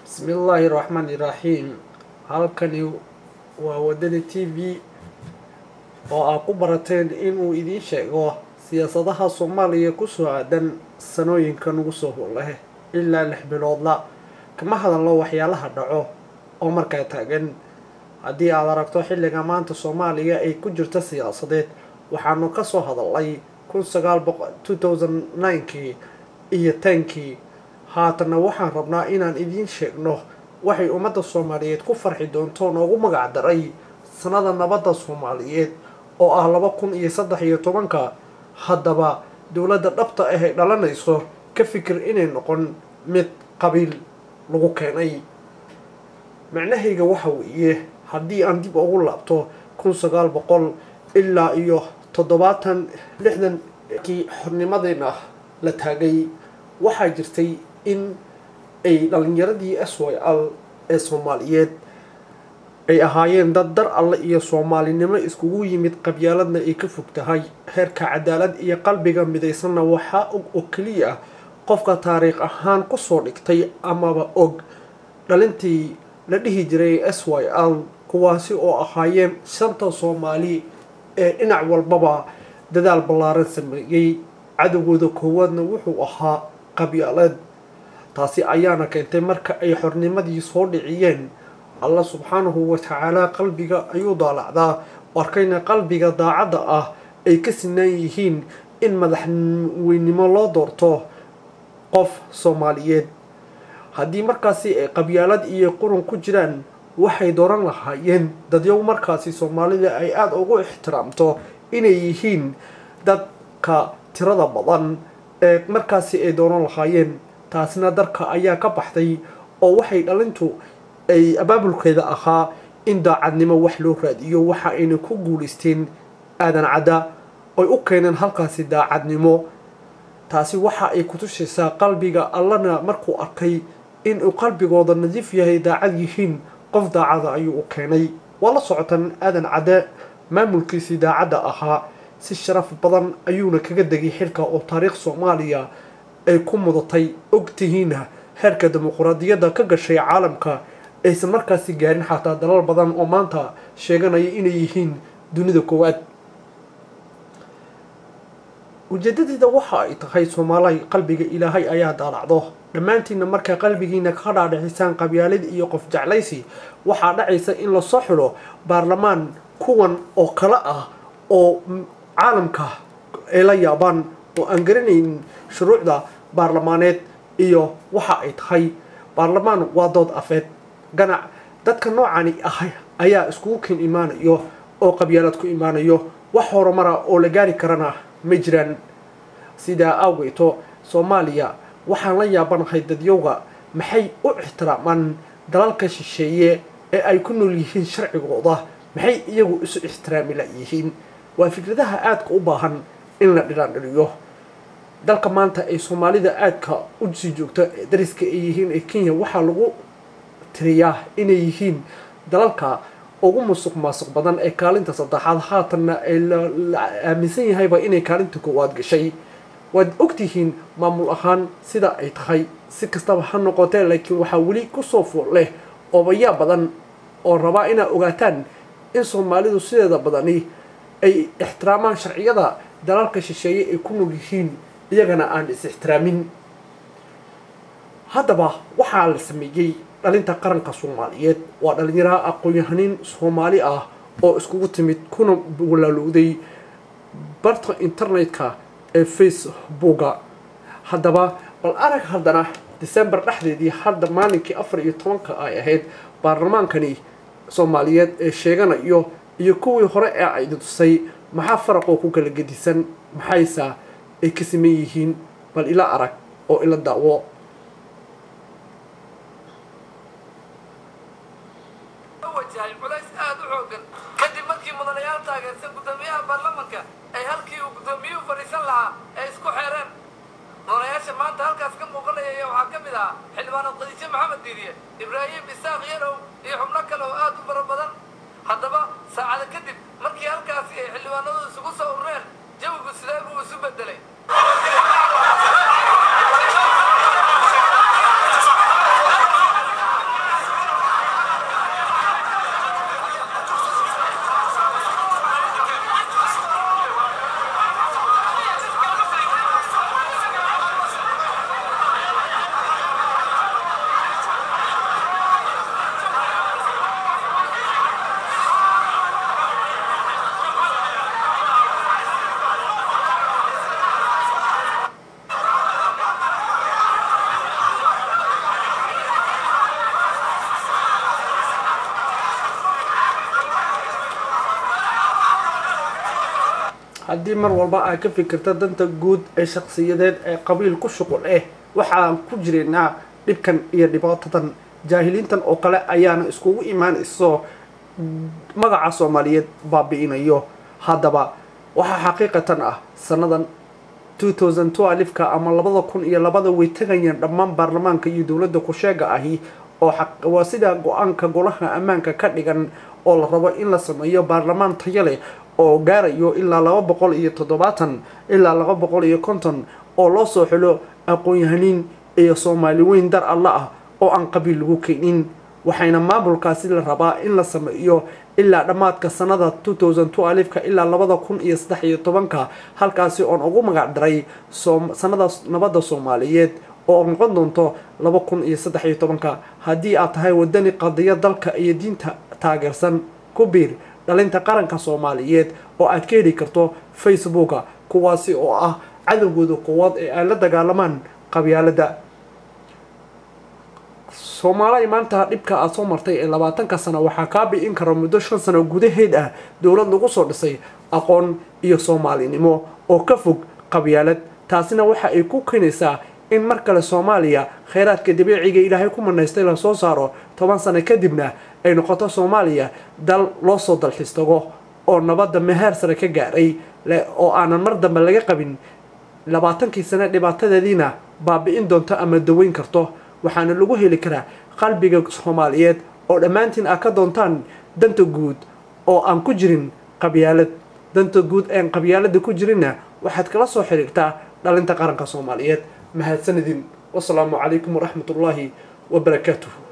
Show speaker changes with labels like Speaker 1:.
Speaker 1: بسم الله الرحمن الرحيم. halkani waa wadani TV oo aad ku barateen inuu idin sheego siyaasadaha Soomaaliya ku soo aadan sanooyinka nagu soo holahay ilaa 6 biloodla kama hadalno waxyaalaha dhaco oo markaa taagan. haddii aad aragto xilliga maanta Soomaaliya ay ku jirto siyaasadeed waxaanu ka soo hadalay 2009 iyo 10 haatana waxaan rabnaa inaan idin sheegno waxay ummadda Soomaaliyeed ku farxi doonto noogu magac daray sanada nabadda Soomaaliyeed oo ah 2013. haddaba dawladda dhabta ah ee dhalanayso ka fikir inay noqon mid qabiil lagu keenay. macnahayga waxa weeye haddii aan dib ugu laabto 1900 ilaa iyo 60 xornimadeena la taagay waxaa jirtay in ay dhalinyaradii SYL ee Soomaaliyeed ay ahaayeen dad dar alle iyo Soomaalinimo iskugu yimid qabyaaladna ay ka fog tahay heerka cadaalad iyo qalbiga midaysanna waxa oo kaliya qofka taariikh ahaan ku soo dhigtay amaba og dhalintii la dhihi jiray SYL kuwaasi oo ahaayeen shanta Soomaali ee dhinac walbaba dadaal ballaaran sameeyay. cadawgooda koowaadna wuxuu ahaa qabyaalad. taasi ayaana keentay marka ay xornimadii soo dhiciyeen Allah subhanahu wa ta'ala qalbiga ayuu daalacdaa arkayna qalbiga daacada ah ay ka sinaan yihiin in madaxweynimo loo doorto qof Soomaaliyeed. haddii markaasi ay qabyaalad iyo qurun ku jiraan waxay dooran lahaayeen dadyow markaasi Soomaalida ay aad ugu ixtiraamto inay yihiin dadka tirada badan ee markaasi ay dooran lahaayeen. taasina darka ayaa ka baxday oo waxay dhalintu ay abaabulkeeda ahaa in daacadnimo wax loo raadiyo waxa ayna ku guuleysteen aadan cada oo u keeneen halkaasi daacadnimo. taasi waxa ay ku tusaysaa qalbiga Allahna markuu arkay in uu qalbigooda nadiif yahay daacad yihiin qof daacada ayuu u keenay. wala socotan aadan cada maamulkiisa daacada ahaa si sharaf badan ayuuna kaga dagay xilka oo taariikh Soomaaliya ay ku mudatay ogtihiina heerka dimuqraadiyadda ka gashay caalamka aysan markaasi gaarin xataa dalal badan oo maanta sheeganaya inay yihiin dunida koowaad. ujeedadeeda waxa ay tahay Soomaaliya qalbiga Ilaahay ayaa daalacdo dhammaantiina marka qalbigiina ka dhaadhicisaan qabyaalad iyo qof jeclaysi waxa dhacaysa in la soo xiro baarlamaan kuwan oo kala ah oo caalamka ay la yaabaan oo aan garanayn shuruucda baarlamaaneed iyo waxa ay tahay baarlamaan waa dood afeed ganac dadka noocani ah ayaa iskugu keen imaanayo oo qabyaalad ku imaanayo wax horumar oo la gaari karana ma jiraan. sidaa awgeeto Soomaaliya waxaan la yaabanahay dadyowga maxay u ixtiraamaan dalalka shisheeye ee ay ku nool yihiin sharcigooda maxay iyagu isu ixtiraami la yihiin. waa fikradaha aadka u baahan in la dhiraandhiriyo. dalka maanta ay Soomaalida aadka u sii joogto dariska ay yihiin ee Kenya waxa lagu tiriyaa inay yihiin dalalka ugu musuqmaasuq badan ee kaalinta saddexaad haatan ay aaminsan yahayba inay kaalinta koowaad gashay. waad ogtihiin maamul ahaan sida ay tahay si kastaba ha noqotee laakiin waxa wali ku soo fool leh oobaya badan oo raba inay ogaataan in Soomaalidu sideeda badani ay ixtiraamaan sharciyada dalalka shisheeye ay ku nool yihiin iyagana aan is ixtiraamin. haddaba waxaa la sameeyay dhalinta qaranka Soomaaliyeed waa dhalinyaro aqoon-yahanin Soomaali ah oo iskugu timid kuna walaalowday barta internetka ee Facebook. haddaba bal arag haddana December dhexdeedii hadda maalinkii 14 ay ahayd baarlamaankani Soomaaliyeed ee sheeganayo iyo kuwii hore ee ay tusay maxaa faraq oo ku kala gedisan maxaysa ay ka siman yihiin bal ila arag oo ila daawo.
Speaker 2: kadib markii mudanayaal taageersan gudoomiyaha baarlamaanka ay halkii uu gudoomiyuhu fadhiisan lahaa ay isku xeereen. mudanayaasha maanta halkaas ka muuqanaya waxaa ka mid ah xildhibaan Qadiijo Maxamed Diiriye, Ibraahim Isaaq Yarow iyo xubno kale oo aad u fara badan. haddaba saacada kadib markii halkaasi ay xildhibaanadu isugu soo urureen jawigu sidee buu isu bedelay.
Speaker 1: haddii mar walba ay ka fikirta danta guud ee shakhsiyadeed ee qabiil ku shuqul waxaan ku jireynaa dhibkan iyo dhibaatadan jaahiliintan oo kale ayaana iskugu imaanayso magaca Soomaaliyeed baabi'inayo. haddaba waxaa xaqiiqatan ah sanadan 2012 ama 2002 way tagayeen dhammaan baarlamaanka iyo dawladda ku sheega ahi oo waa sida go'aanka golaha ammaanka ka dhigan oo la rabo in la sameeyo baarlamaan tayo leh oo gaarayo ilaa 270 ilaa 250 oo loo soo xilo aqoon-yahaniin iyo Soomaali weyn dar Allah ah oo aan qabiil lagu keenin. waxayna maamulkaasi la rabaa in la sameeyo ilaa dhamaadka sanada 2012 ilaa 2013 halkaasi oo ugu magac daray sanada nabadda Soomaaliyeed oo noqon doonto 2013. haddii aad tahay wadani qadiyad dalka iyo diinta taageersan ku biir dhalinta qaranka Soomaaliyeed oo aad ka heli karto Facebook kuwaasi oo ah cadawgooda quwad ee ay la dagaalamaan qabyaalada. Soomaaliya maanta dhibka aad soo martay ee 20 sano waxaa ka bi'in kara muddo 5 sano gudaheed ah dawlad lagu soo dhisay aqoon iyo Soomaalinimo oo ka fog qabyaalad. taasina waxa ay ku keenaysaa in mar kale Soomaaliya kheyraadka dabiiciga Ilaahay ku manaystay la soo saaro 10 sano kadibna ay noqoto Soomaaliya dal loo soo dalxiistago oo nabadda meher sare ka gaaray oo aanan mar dambe laga qabin 20 sano dhibaatadeedina baabi'in doonto ama daweyn karto. waxaana lagu heli karaa qalbiga Soomaaliyeed oo dhamaantiin ka doontaan danta guud oo aan ku jirin qabyaalad. danta guud ee qabyaalada ku jirina waxaad kala soo xiriirtaa dhalinta qaranka Soomaaliyeed. mahadsanidin. wassalaamu calaykum waraxmatullaahi wabarakaatuh.